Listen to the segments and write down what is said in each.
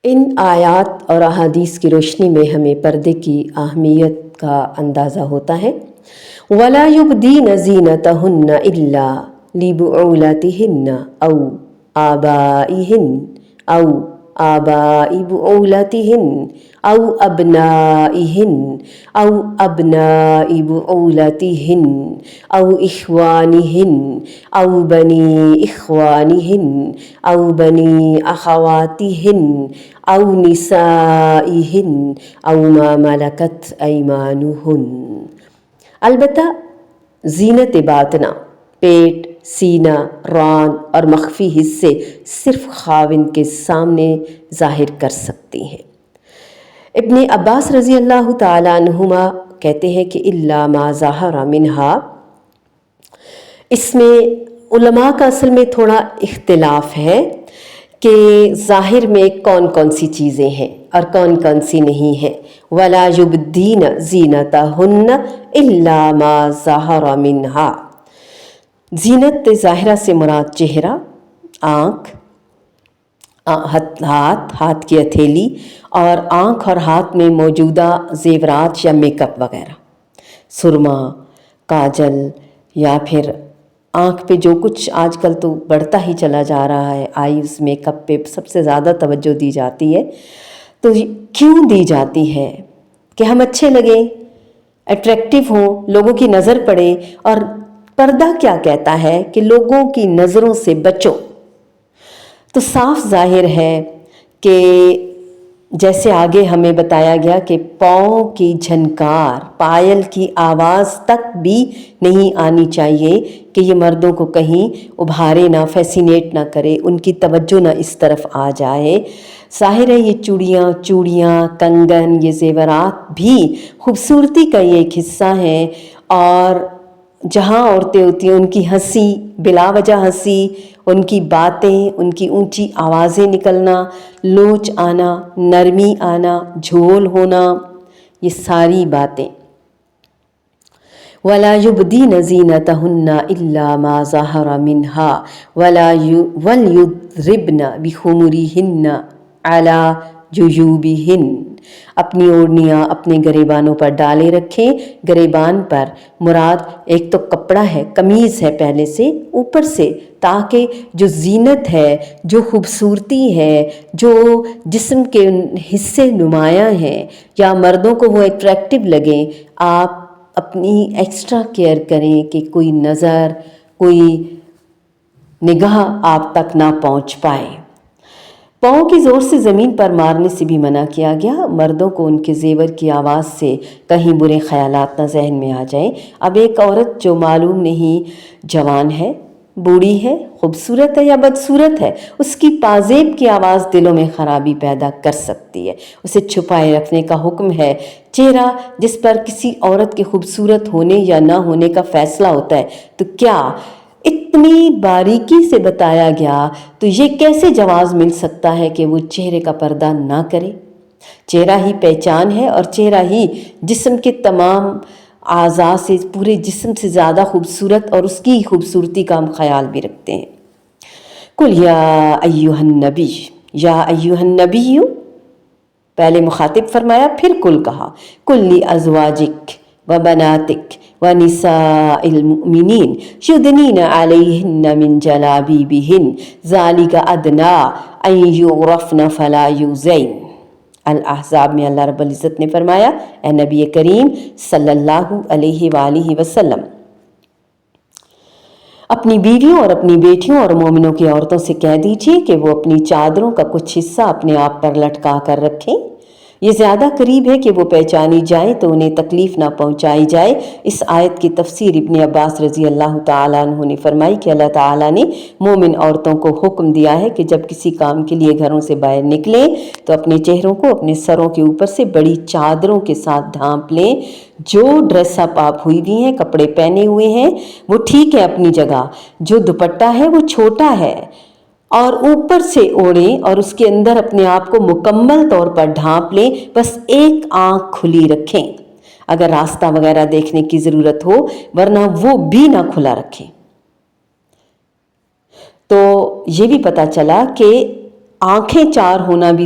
ان آیات اور احادیث کی روشنی میں ہمیں پردے کی اہمیت کا اندازہ ہوتا ہے۔ وَلَا يُبْدِينَ زِينَتَهُنَّ إِلَّا لِبُعُولَتِهِنَّ أَوْ آبَائِهِنَّ أَوْ آبَاءِ بُعُولَتِهِنَّ أَوْ أَبْنَائِهِنَّ أَوْ أَبْنَاءِ بُعُولَتِهِنَّ أَوْ إِخْوَانِهِنَّ أَوْ بَنِي إِخْوَانِهِنَّ أَوْ بَنِي أَخَوَاتِهِنَّ أَوْ نِسَائِهِنَّ أَوْ مَا مَلَكَتْ أَيْمَانُهُنَّ۔ البتہ زینت باطنہ، پیٹ، سینہ، ران اور مخفی حصے صرف خاوند کے سامنے ظاہر کر سکتی ہیں۔ ابن عباس رضی اللہ تعالیٰ عنہما کہتے ہیں کہ الا ما ظہر منہا، اس میں علماء کا اصل میں تھوڑا اختلاف ہے کہ ظاہر میں کون کون سی چیزیں ہیں اور کون کون سی نہیں ہیں۔ وَلَا يُبْدِينَ زِينَتَهُنَّ إِلَّا مَا ظَهَرَ مِنْهَا۔ زینت ظاہرہ سے مراد چہرہ، آنکھ، ہاتھ کی ہتھیلی اور آنکھ اور ہاتھ میں موجودہ زیورات یا میک اپ وغیرہ، سرما، کاجل، یا پھر آنکھ پہ جو کچھ آج کل تو بڑھتا ہی چلا جا رہا ہے، آئیز میک اپ پہ سب سے زیادہ توجہ دی جاتی ہے۔ تو کیوں دی جاتی ہے؟ کہ ہم اچھے لگیں، اٹریکٹیو ہوں، لوگوں کی نظر پڑے۔ اور پردہ کیا کہتا ہے کہ لوگوں کی نظروں سے بچو۔ تو صاف ظاہر ہے کہ جیسے آگے ہمیں بتایا گیا کہ پاؤں کی جھنکار، پائل کی آواز تک بھی نہیں آنی چاہیے کہ یہ مردوں کو کہیں ابھارے نہ، فیسینیٹ نہ کرے، ان کی توجہ نہ اس طرف آ جائے۔ ظاہر ہے یہ چوڑیاں، کنگن، یہ زیورات بھی خوبصورتی کا یہ ایک حصہ ہیں، اور جہاں عورتیں ہوتی ہیں ان کی ہنسی، بلا وجہ ہنسی، ان کی باتیں، ان کی اونچی آوازیں نکلنا، لوچ آنا، نرمی آنا، جھول ہونا، یہ ساری باتیں۔ وَلَا يُبْدِينَ زِينَتَهُنَّ إِلَّا مَا ظَهَرَ مِنْهَا وَلْيُضْرِبْنَ بِخُمُرِهِنَّ عَلَى جُيُوبِهِنَّ۔ اپنی اوڑھنیاں اپنے گریبانوں پر ڈالے رکھیں۔ گریبان پر مراد ایک تو کپڑا ہے، قمیض ہے پہلے سے، اوپر سے، تاکہ جو زینت ہے، جو خوبصورتی ہے، جو جسم کے حصے نمایاں ہیں یا مردوں کو وہ اٹریکٹیو لگیں، آپ اپنی ایکسٹرا کیئر کریں کہ کوئی نظر، کوئی نگاہ آپ تک نہ پہنچ پائے۔ پاؤں کی زور سے زمین پر مارنے سے بھی منع کیا گیا۔ مردوں کو ان کے زیور کی آواز سے کہیں برے خیالات نہ ذہن میں آ جائیں۔ اب ایک عورت جو معلوم نہیں جوان ہے، بوڑھی ہے، خوبصورت ہے یا بدصورت ہے، اس کی پازیب کی آواز دلوں میں خرابی پیدا کر سکتی ہے۔ اسے چھپائے رکھنے کا حکم ہے۔ چہرہ جس پر کسی عورت کے خوبصورت ہونے یا نہ ہونے کا فیصلہ ہوتا ہے، تو کیا اتنی باریکی سے بتایا گیا تو یہ کیسے جواز مل سکتا ہے کہ وہ چہرے کا پردہ نہ کرے؟ چہرہ ہی پہچان ہے، اور چہرہ ہی جسم کے تمام اعضاء سے، پورے جسم سے زیادہ خوبصورت، اور اس کی خوبصورتی کا ہم خیال بھی رکھتے ہیں۔ قُلْ یا ایھا النبی، یا ایھا النبی، پہلے مخاطب فرمایا پھر قل کہا۔ قُل لِأَزْوَاجِکَ وَبَنَاتِکَ وَنِسَاءِ الْمُؤْمِنِینَ یُدْنِینَ عَلَیْہِنَّ مِنْ جَلَابِیبِہِنَّ ذَلِکَ أَدْنَىٰ أَن یُعْرَفْنَ فَلَا یُؤْذَیْنَ۔ الاحزاب میں اللہ رب العزت نے فرمایا، اے نبی کریم صلی اللہ علیہ وآلہ وسلم، اپنی بیویوں اور اپنی بیٹیوں اور مومنوں کی عورتوں سے کہہ دیجئے کہ وہ اپنی چادروں کا کچھ حصہ اپنے آپ پر لٹکا کر رکھیں، یہ زیادہ قریب ہے کہ وہ پہچانی جائیں تو انہیں تکلیف نہ پہنچائی جائے۔ اس آیت کی تفسیر ابن عباس رضی اللہ تعالیٰ عنہ نے فرمائی کہ اللہ تعالیٰ نے مومن عورتوں کو حکم دیا ہے کہ جب کسی کام کے لیے گھروں سے باہر نکلیں تو اپنے چہروں کو اپنے سروں کے اوپر سے بڑی چادروں کے ساتھ ڈھانپ لیں۔ جو ڈریس اپ آپ ہوئی بھی ہیں، کپڑے پہنے ہوئے ہیں، وہ ٹھیک ہے اپنی جگہ، جو دوپٹہ ہے وہ چھوٹا ہے، اور اوپر سے اوڑھیں اور اس کے اندر اپنے آپ کو مکمل طور پر ڈھانپ لیں، بس ایک آنکھ کھلی رکھیں اگر راستہ وغیرہ دیکھنے کی ضرورت ہو، ورنہ وہ بھی نہ کھلا رکھیں۔ تو یہ بھی پتہ چلا کہ آنکھیں چار ہونا بھی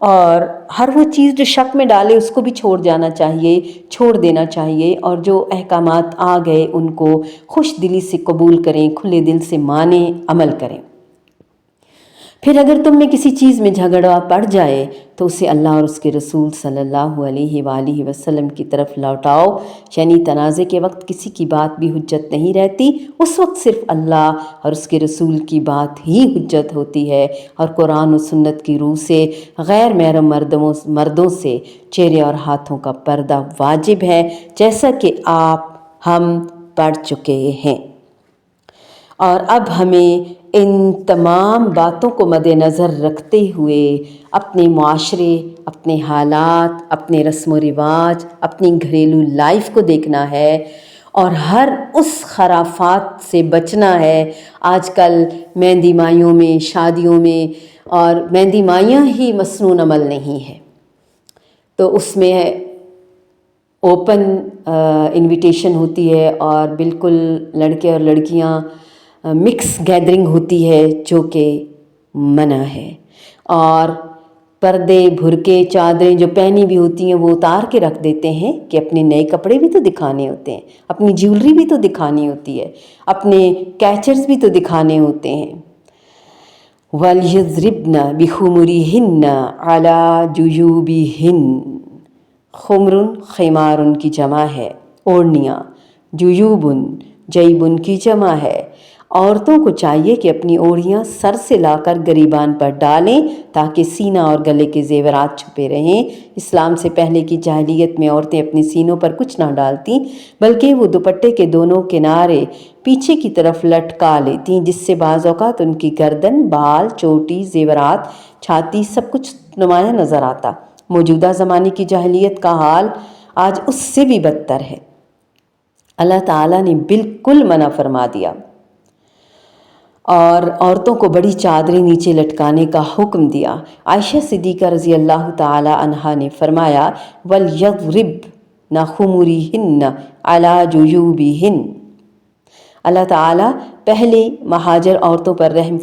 اور ہر وہ چیز جو شک میں ڈالے اس کو بھی چھوڑ جانا چاہیے، چھوڑ دینا چاہیے، اور جو احکامات آ گئے ان کو خوش دلی سے قبول کریں، کھلے دل سے مانیں، عمل کریں۔ پھر اگر تم میں کسی چیز میں جھگڑا پڑ جائے تو اسے اللہ اور اس کے رسول صلی اللہ علیہ وآلہ وسلم کی طرف لوٹاؤ، یعنی تنازع کے وقت کسی کی بات بھی حجت نہیں رہتی، اس وقت صرف اللہ اور اس کے رسول کی بات ہی حجت ہوتی ہے، اور قرآن و سنت کی روح سے غیر محرم مردوں سے چہرے اور ہاتھوں کا پردہ واجب ہے، جیسا کہ ہم پڑھ چکے ہیں۔ اور اب ہمیں ان تمام باتوں کو مد نظر رکھتے ہوئے اپنے معاشرے، اپنے حالات، اپنے رسم و رواج، اپنی گھریلو لائف کو دیکھنا ہے، اور ہر اس خرافات سے بچنا ہے۔ آج کل مہندی مائیوں میں، شادیوں میں، اور مہندی مائیاں ہی مسنون عمل نہیں ہے، تو اس میں اوپن انویٹیشن ہوتی ہے، اور بالکل لڑکے اور لڑکیاں مکس گیدرنگ ہوتی ہے جو کہ منع ہے، اور پردے، بھرکے، چادریں جو پہنی بھی ہوتی ہیں وہ اتار کے رکھ دیتے ہیں کہ اپنے نئے کپڑے بھی تو دکھانے ہوتے ہیں، اپنی جیولری بھی تو دکھانی ہوتی ہے، اپنے کیچرز بھی تو دکھانے ہوتے ہیں۔ وَلْيَضْرِبْنَ بِخُمُرِهِنَّ عَلَى جُيُوبِهِنَّ۔ خمرن خیمارن کی جمع ہے، اوڑھنیاں، جیوبن جیبن کی جمع ہے۔ عورتوں کو چاہیے کہ اپنی اوڑھیاں سر سے لا کر گریبان پر ڈالیں تاکہ سینہ اور گلے کے زیورات چھپے رہیں۔ اسلام سے پہلے کی جاہلیت میں عورتیں اپنے سینوں پر کچھ نہ ڈالتیں، بلکہ وہ دوپٹے کے دونوں کنارے پیچھے کی طرف لٹکا لیتیں، جس سے بعض اوقات ان کی گردن، بال، چوٹی، زیورات، چھاتی سب کچھ نمایاں نظر آتا۔ موجودہ زمانے کی جاہلیت کا حال آج اس سے بھی بدتر ہے۔ اللہ تعالیٰ نے بالکل منع فرما دیا، اور عورتوں کو بڑی چادریں نیچے لٹکانے کا حکم دیا۔ عائشہ صدیقہ رضی اللہ تعالی عنہا نے فرمایا، وَلْيَضْرِبْنَ خُمُرِهِنَّ عَلَى جُيُوبِهِنَّ۔ اللہ تعالیٰ پہلے مہاجر عورتوں پر رحم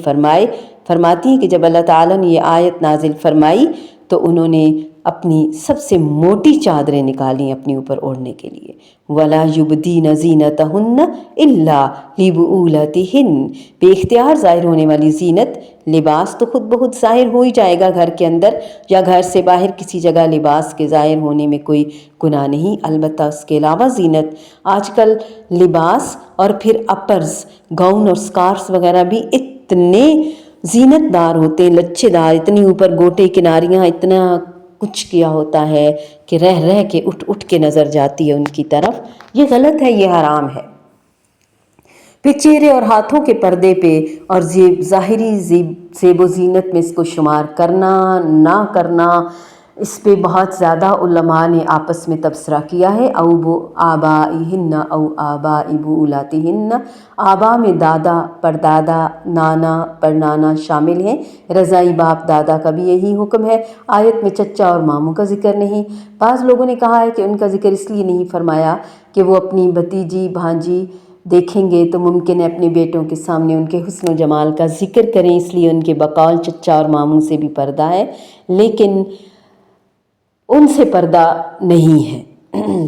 فرماتی ہیں کہ جب اللہ تعالیٰ نے یہ آیت نازل فرمائی تو انہوں نے اپنی سب سے موٹی چادریں نکالیں اپنے اوپر اوڑھنے کے لیے۔ وَلَا يُبْدِينَ زِينَتَهُنَّ إِلَّا لِبُؤُولَتِهِنَّ۔ بے اختیار ظاہر ہونے والی زینت، لباس تو خود بخود ظاہر ہو ہی جائے گا گھر کے اندر یا گھر سے باہر کسی جگہ، لباس کے ظاہر ہونے میں کوئی گناہ نہیں، البتہ اس کے علاوہ زینت۔ آج کل لباس اور پھر اپرز، گاؤن اور سکارفز وغیرہ بھی اتنے زینت دار ہوتے ہیں، لچے دار، اتنی اوپر گوٹے کناریاں، اتنا کچھ کیا ہوتا ہے کہ رہ کے اٹھ کے نظر جاتی ہے ان کی طرف۔ یہ غلط ہے، یہ حرام ہے۔ پھر چہرے اور ہاتھوں کے پردے پہ اور ظاہری زیب و زینت میں اس کو شمار کرنا نہ کرنا، اس پہ بہت زیادہ علماء نے آپس میں تبصرہ کیا ہے۔ او آبائہن او آباء بعولاتہن۔ آبا میں دادا، پردادا، نانا، پرنانا شامل ہیں۔ رضاعی باپ دادا کا بھی یہی حکم ہے۔ آیت میں چچا اور ماموں کا ذکر نہیں۔ بعض لوگوں نے کہا ہے کہ ان کا ذکر اس لیے نہیں فرمایا کہ وہ اپنی بھتیجی، بھانجی دیکھیں گے تو ممکن ہے اپنے بیٹوں کے سامنے ان کے حسن و جمال کا ذکر کریں، اس لیے ان کے بقول چچا اور ماموں سے بھی پردہ ہے، لیکن ان سے پردہ نہیں ہے۔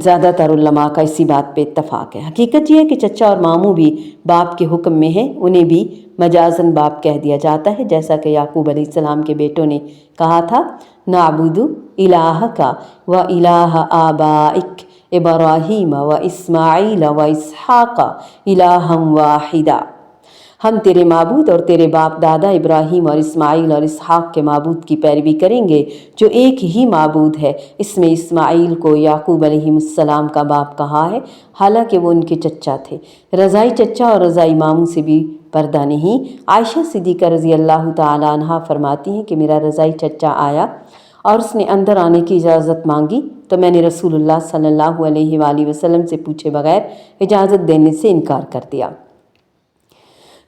زیادہ تر علماء کا اسی بات پہ اتفاق ہے۔ حقیقت یہ ہے کہ چچا اور ماموں بھی باپ کے حکم میں ہیں، انہیں بھی مجازاً باپ کہہ دیا جاتا ہے، جیسا کہ یعقوب علیہ السلام کے بیٹوں نے کہا تھا، نعبد الہک و الہ آبائک ابراہیم و اسماعیل و اسحاق الہا واحدا۔ ہم تیرے معبود اور تیرے باپ دادا ابراہیم اور اسماعیل اور اسحاق کے معبود کی پیروی کریں گے جو ایک ہی معبود ہے۔ اس میں اسماعیل کو یعقوب علیہ السلام کا باپ کہا ہے، حالانکہ وہ ان کے چچا تھے۔ رضاعی چچا اور رضاعی ماموں سے بھی پردہ نہیں۔ عائشہ صدیقہ رضی اللہ تعالی عنہا فرماتی ہیں کہ میرا رضاعی چچا آیا اور اس نے اندر آنے کی اجازت مانگی تو میں نے رسول اللہ صلی اللہ علیہ وآلہ وسلم سے پوچھے بغیر اجازت دینے سے انکار کر دیا۔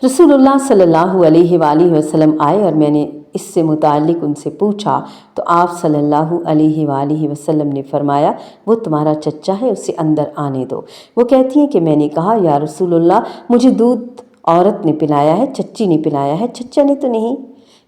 رسول اللہ صلی اللہ علیہ وآلہ وسلم آئے اور میں نے اس سے متعلق ان سے پوچھا تو آپ صلی اللہ علیہ وآلہ وسلم نے فرمایا، وہ تمہارا چچا ہے، اسے اندر آنے دو۔ وہ کہتی ہیں کہ میں نے کہا، یا رسول اللہ، مجھے دودھ عورت نے پلایا ہے، چچی نے پلایا ہے، چچا نے تو نہیں۔